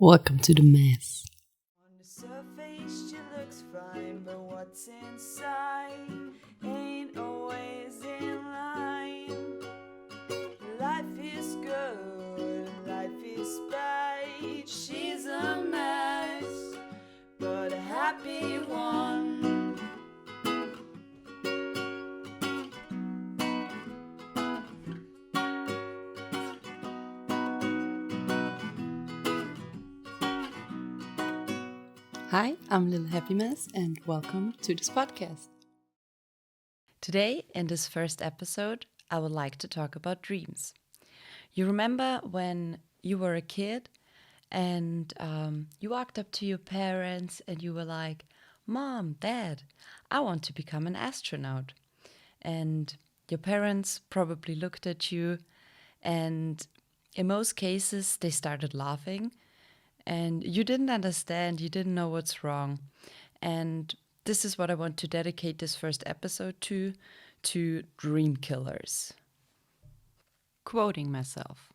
Welcome to the mess. On the surface, she looks fine, but what's inside ain't always in line. Life is good, life is bad. She's a mess, but a happy one. Hi, I'm Little Happy Mess, and welcome to this podcast. Today, in this first episode, I would like to talk about dreams. You remember when you were a kid and you walked up to your parents and you were like, Mom, Dad, I want to become an astronaut. And your parents probably looked at you, and in most cases, they started laughing, and you didn't understand, you didn't know what's wrong. And this is what I want to dedicate this first episode to dream killers. Quoting myself.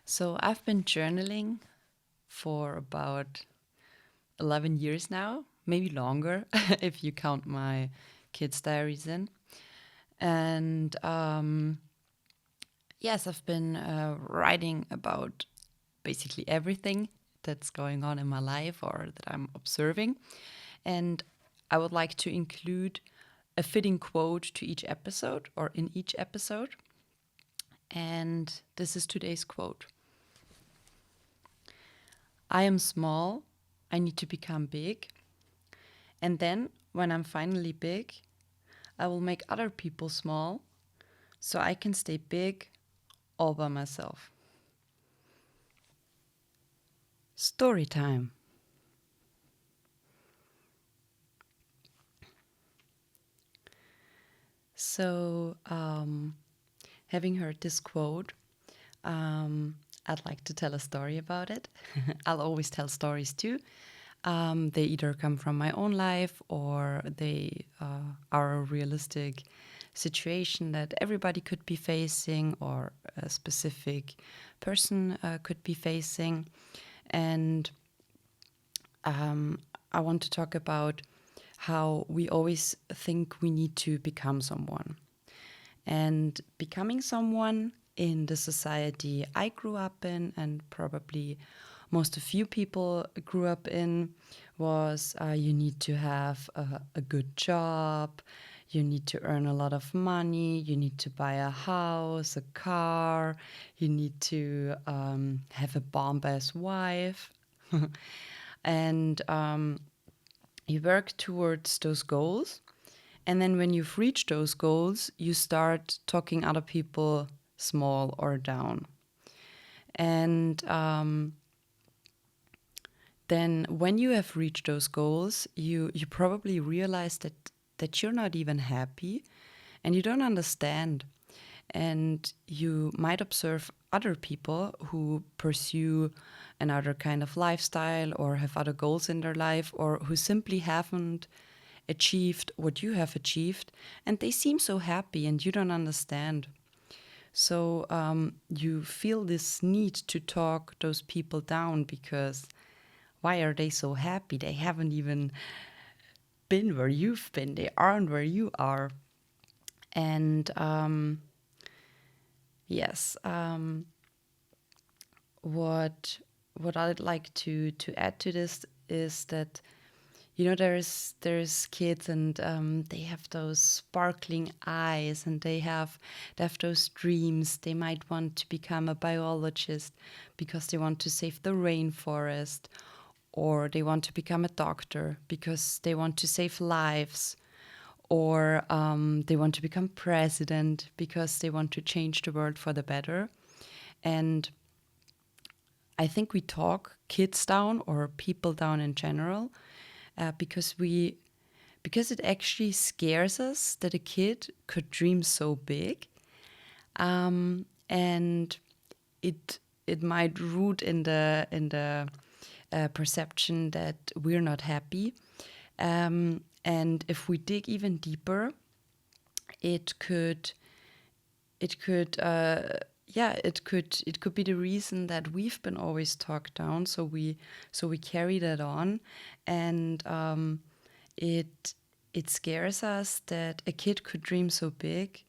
So I've been journaling for about 11 years now, maybe longer if you count my kids' diaries in. And yes, I've been writing about basically everything that's going on in my life or that I'm observing. And I would like to include a fitting quote to each episode or in each episode. And this is today's quote. I am small, I need to become big. And then, when I'm finally big, I will make other people small so I can stay big all by myself. Story time. So, having heard this quote, I'd like to tell a story about it. I'll always tell stories too. They either come from my own life or they are a realistic situation that everybody could be facing or a specific person could be facing. And I want to talk about how we always think we need to become someone. And becoming someone in the society I grew up in, and probably most of you people grew up in, was you need to have a good job, you need to earn a lot of money, you need to buy a house, a car, you need to have a bomb-ass wife. And you work towards those goals. And then when you've reached those goals, you start talking other people small or down. And then when you have reached those goals, you probably realize that you're not even happy and you don't understand. And you might observe other people who pursue another kind of lifestyle or have other goals in their life or who simply haven't achieved what you have achieved, and they seem so happy and you don't understand. So you feel this need to talk those people down because why are they so happy? They haven't even been where you've been, they aren't where you are. And yes, what I'd like to add to this is that there's kids and they have those sparkling eyes and they have those dreams. They might want to become a biologist because they want to save the rainforest, or they want to become a doctor because they want to save lives, or they want to become president because they want to change the world for the better. And I think we talk kids down or people down in general because it actually scares us that a kid could dream so big, and it might root in the perception that we're not happy. And if we dig even deeper, it could yeah, it could be the reason that we've been always talked down, so we carry that on, and it scares us that a kid could dream so big,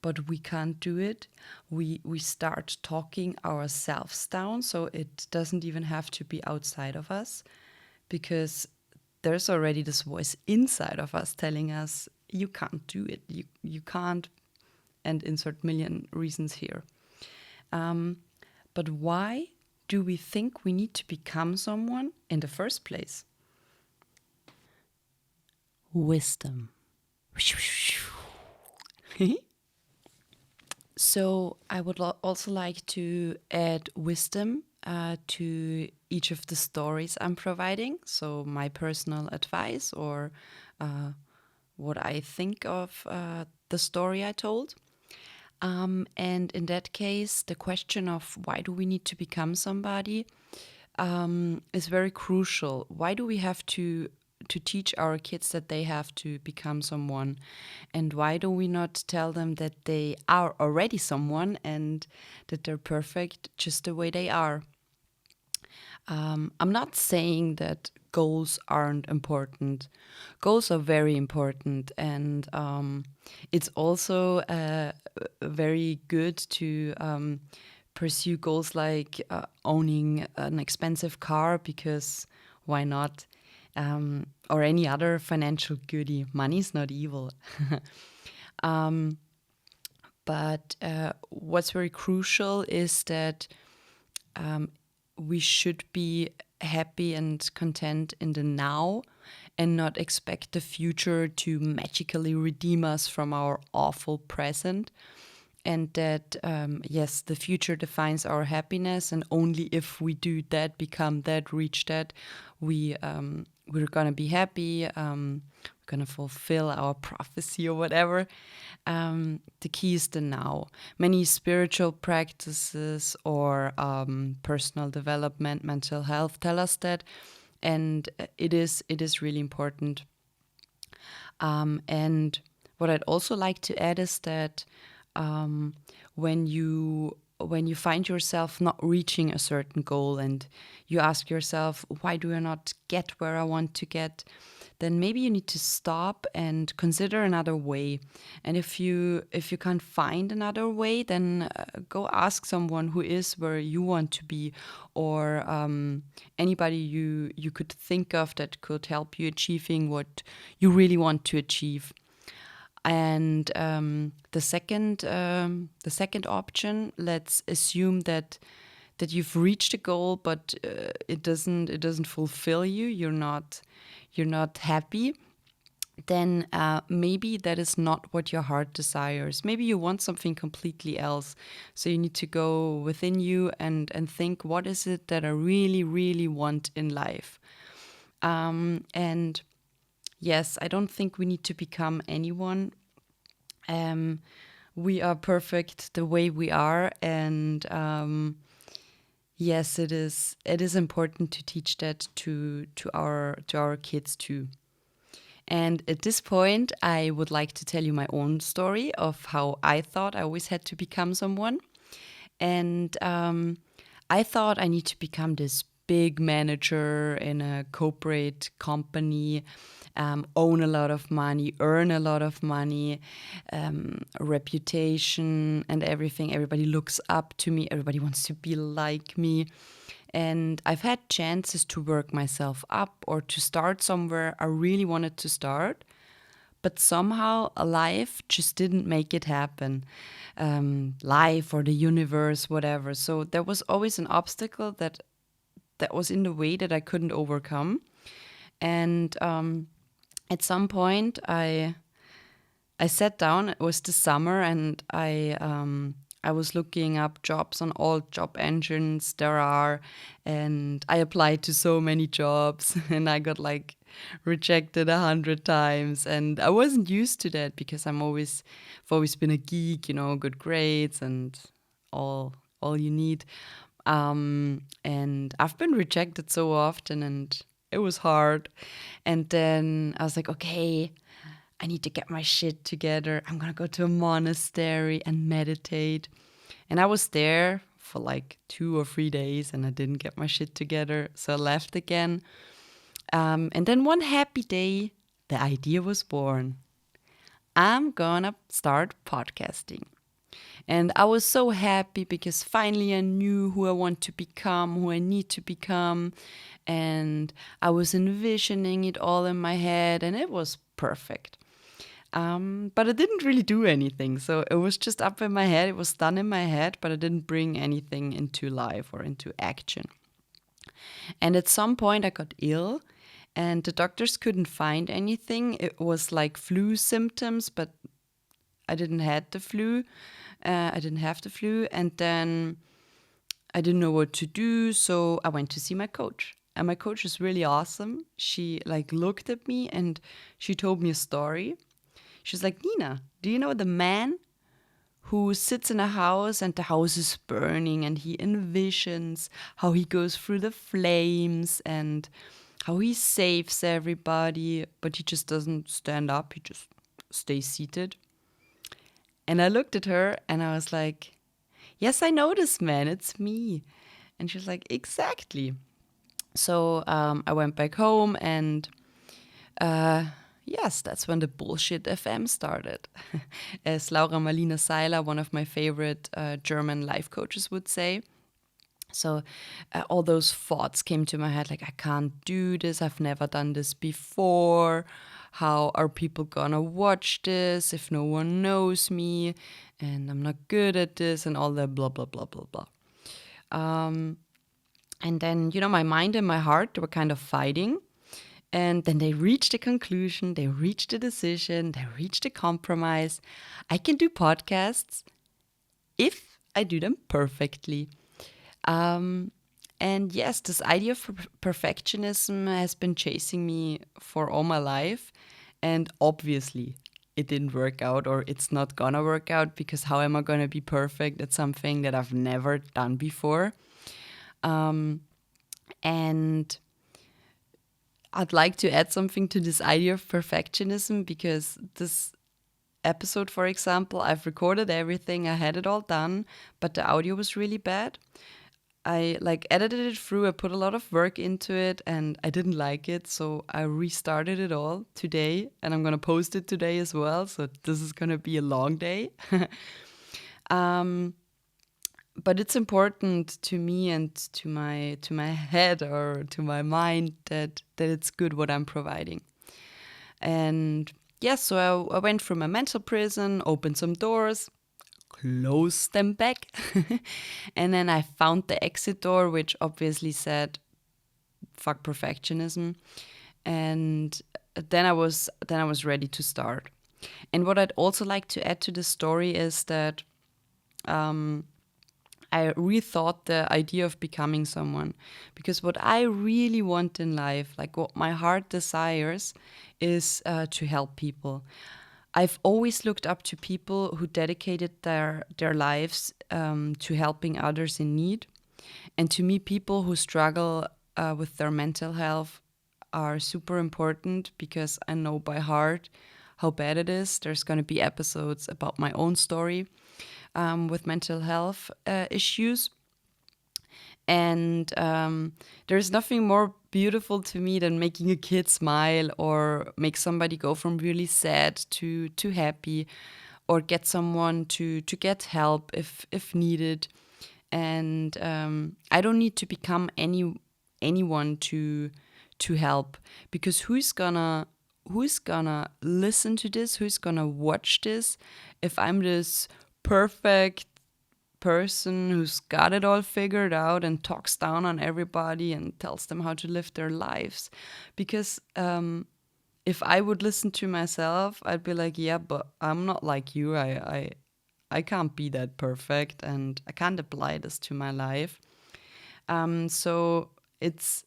but we can't do it. We start talking ourselves down, so it doesn't even have to be outside of us, because there's already this voice inside of us telling us you can't do it, you can't, and insert million reasons here. But why do we think we need to become someone in the first place? Wisdom. So I would also like to add wisdom to each of the stories I'm providing. So my personal advice, or what I think of the story I told. And in that case, the question of why do we need to become somebody is very crucial. Why do we have to teach our kids that they have to become someone? And why do we not tell them that they are already someone and that they're perfect just the way they are? I'm not saying that goals aren't important. Goals are very important, and it's also very good to pursue goals like owning an expensive car, because why not? Or any other financial goodie. Money is not evil. But what's very crucial is that we should be happy and content in the now, and not expect the future to magically redeem us from our awful present. And that, yes, the future defines our happiness, and only if we do that, become that, reach that, we're gonna be happy. We're gonna fulfill our prophecy or whatever. The key is the now. Many spiritual practices or personal development, mental health tell us that, and it is really important. And what I'd also like to add is that when you find yourself not reaching a certain goal, and you ask yourself, why do I not get where I want to get, then maybe you need to stop and consider another way. And if you can't find another way, then go ask someone who is where you want to be, or anybody you could think of that could help you achieving what you really want to achieve. And the second option, let's assume that you've reached a goal, but it doesn't fulfill you. You're not happy. Then maybe that is not what your heart desires. Maybe you want something completely else. So you need to go within you and think, what is it that I really, really want in life? And yes, I don't think we need to become anyone. We are perfect the way we are, and yes, it is important to teach that to our kids too. And at this point, I would like to tell you my own story of how I thought I always had to become someone. And I thought I need to become this big manager in a corporate company, own a lot of money, earn a lot of money, reputation and everything. Everybody looks up to me. Everybody wants to be like me. And I've had chances to work myself up or to start somewhere I really wanted to start, but somehow life just didn't make it happen. Life or the universe, whatever. So there was always an obstacle that was in the way that I couldn't overcome. And at some point, I sat down. It was the summer, and I was looking up jobs on all job engines there are, and I applied to so many jobs, and I got like rejected 100 times, and I wasn't used to that because I've always been a geek, good grades and all you need. And I've been rejected so often, and it was hard. And then I was like, okay, I need to get my shit together. I'm gonna go to a monastery and meditate. And I was there for like 2 or 3 days and I didn't get my shit together. So I left again. And then one happy day, the idea was born. I'm gonna start podcasting. And I was so happy because finally I knew who I want to become, who I need to become. And I was envisioning it all in my head, and it was perfect. But I didn't really do anything. So it was just up in my head. It was done in my head, but I didn't bring anything into life or into action. And at some point, I got ill, and the doctors couldn't find anything. It was like flu symptoms, but I didn't had the flu. I didn't have the flu, and then I didn't know what to do, so I went to see my coach. And my coach is really awesome. She like looked at me and she told me a story. She's like, Nina, do you know the man who sits in a house and the house is burning and he envisions how he goes through the flames and how he saves everybody, but he just doesn't stand up, he just stays seated. And I looked at her and I was like, yes, I know this man, it's me. And she was like, exactly. So I went back home and yes, that's when the bullshit FM started. As Laura Marlina Seiler, one of my favorite German life coaches, would say. So all those thoughts came to my head, like, I can't do this. I've never done this before. How are people gonna watch this if no one knows me? And I'm not good at this and all that blah, blah, blah, blah, blah. And then, my mind and my heart were kind of fighting. And then they reached a conclusion, they reached a decision, they reached a compromise. I can do podcasts if I do them perfectly. And yes, this idea of perfectionism has been chasing me for all my life. And obviously, it didn't work out, or it's not gonna work out, because how am I gonna be perfect at something that I've never done before? And I'd like to add something to this idea of perfectionism, because this episode, for example, I've recorded everything, I had it all done, but the audio was really bad. I edited it through, I put a lot of work into it and I didn't like it, so I restarted it all today and I'm gonna post it today as well, so this is gonna be a long day. But it's important to me and to my head or to my mind that it's good what I'm providing. And yes, so I went through my mental prison, opened some doors, closed them back, and then I found the exit door, which obviously said fuck perfectionism. And then I was ready to start. And what I'd also like to add to the story is that I rethought the idea of becoming someone, because what I really want in life, like what my heart desires, is to help people. I've always looked up to people who dedicated their lives to helping others in need. And to me, people who struggle with their mental health are super important, because I know by heart how bad it is. There's going to be episodes about my own story with mental health issues. And there's nothing more beautiful to me than making a kid smile, or make somebody go from really sad to happy, or get someone to get help if needed. And I don't need to become anyone to help, because who's gonna listen to this? Who's gonna watch this if I'm this perfect person who's got it all figured out and talks down on everybody and tells them how to live their lives? Because if I would listen to myself, I'd be like, yeah, but I'm not like you. I can't be that perfect, and I can't apply this to my life. So it's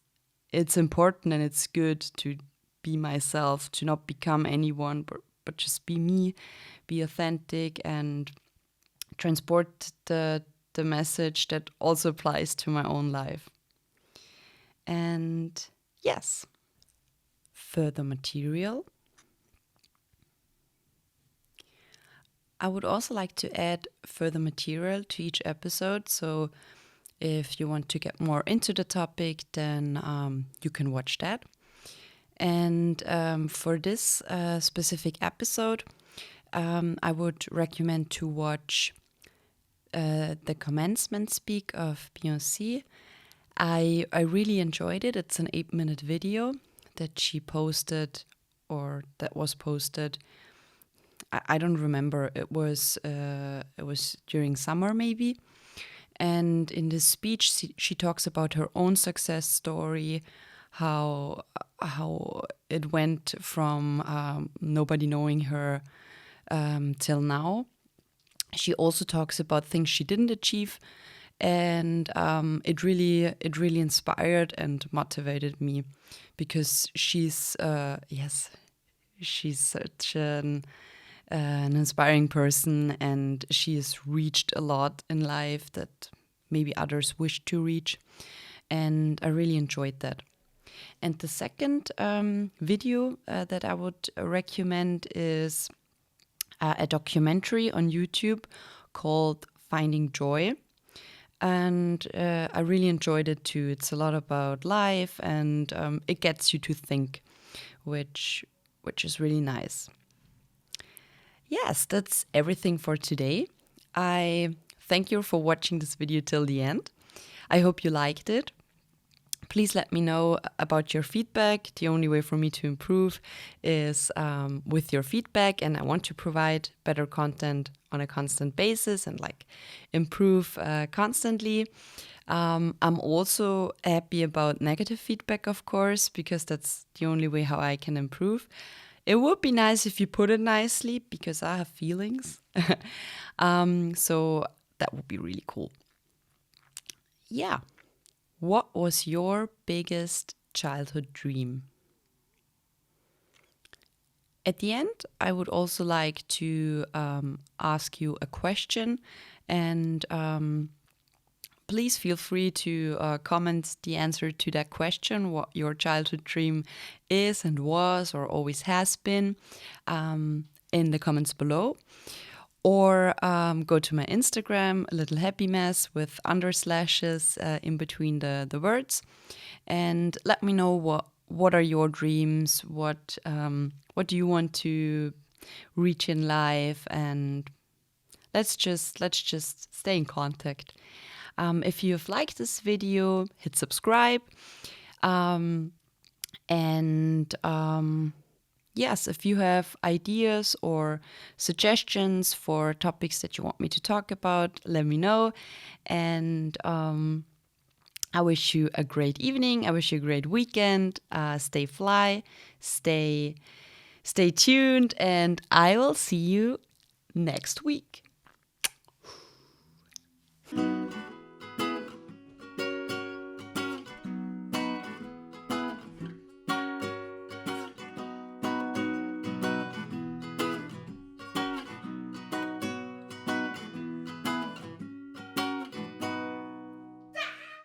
important and it's good to be myself, to not become anyone, but just be me, be authentic, and transport the message that also applies to my own life. And yes, further material. I would also like to add further material to each episode. So if you want to get more into the topic, then you can watch that. And for this specific episode, I would recommend to watch the commencement speak of Beyoncé. I really enjoyed it. It's an 8-minute video that she posted, or that was posted. I don't remember. It was during summer maybe. And in this speech, she talks about her own success story, how it went from nobody knowing her till now. She also talks about things she didn't achieve, and it really inspired and motivated me, because she's such an inspiring person, and she has reached a lot in life that maybe others wish to reach, and I really enjoyed that. And the second video that I would recommend is a documentary on YouTube called Finding Joy. And I really enjoyed it too. It's a lot about life, and it gets you to think, which is really nice. Yes, that's everything for today. I thank you for watching this video till the end. I hope you liked it. Please let me know about your feedback. The only way for me to improve is with your feedback, and I want to provide better content on a constant basis and improve constantly. I'm also happy about negative feedback, of course, because that's the only way how I can improve. It would be nice if you put it nicely, because I have feelings. So that would be really cool. Yeah. What was your biggest childhood dream? At the end, I would also like to ask you a question, and please feel free to comment the answer to that question, what your childhood dream is and was or always has been, in the comments below. Or go to my Instagram, a little happy mess with underslashes in between the words, and let me know what are your dreams, what do you want to reach in life, and let's just stay in contact. If you've liked this video, hit subscribe, and yes, if you have ideas or suggestions for topics that you want me to talk about, let me know. And I wish you a great evening. I wish you a great weekend. Stay fly, stay tuned, and I will see you next week.